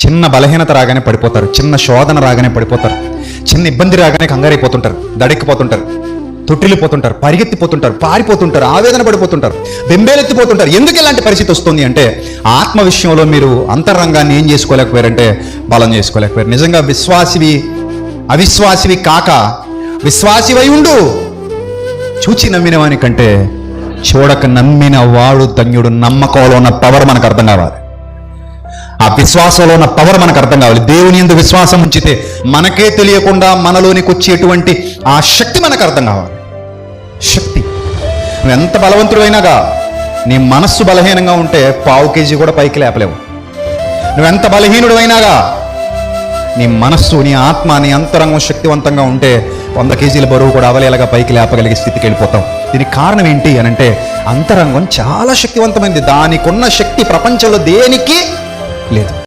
చిన్న బలహీనత రాగానే పడిపోతారు, చిన్న శోధన రాగానే పడిపోతారు, చిన్న ఇబ్బంది రాగానే కంగారైపోతుంటారు, దడెక్కిపోతుంటారు, తొట్టిల్లిపోతుంటారు, పరిగెత్తిపోతుంటారు, పారిపోతుంటారు, ఆవేదన పడిపోతుంటారు, బెంబేలెత్తిపోతుంటారు. ఎందుకు ఇలాంటి పరిస్థితి వస్తుంది అంటే ఆత్మ విషయంలో మీరు అంతరంగాన్ని ఏం చేసుకోలేకపోయారంటే బలం చేసుకోలేకపోయారు. నిజంగా అవిశ్వాసివి కాక విశ్వాసివై ఉండు. చూచి నమ్మిన వాని కంటే చూడక నమ్మిన వాడు ధన్యుడు. నమ్మకంలో ఉన్న పవర్ మనకు అర్థం కావాలి, ఆ విశ్వాసంలో ఉన్న పవర్ మనకు అర్థం కావాలి. దేవుని యందు విశ్వాసం ఉంచితే మనకే తెలియకుండా మనలోనికి వచ్చేటువంటి ఆ శక్తి మనకు అర్థం కావాలి. శక్తి. నువ్వెంత బలవంతుడైనాగా నీ మనస్సు బలహీనంగా ఉంటే 1/2 కేజీ కూడా పైకి లేపలేవు. నువ్వెంత బలహీనుడు అయినాగా నీ మనస్సు, నీ ఆత్మ, నీ అంతరంగం శక్తివంతంగా ఉంటే 100 కేజీల బరువు కూడా అవలేలగా పైకి లేపగలిగే స్థితికి వెళ్ళిపోతాం. దీనికి కారణం ఏంటి అని అంటే అంతరంగం చాలా శక్తివంతమైంది. దానికి ఉన్న శక్తి ప్రపంచంలో దేనికి లేదు.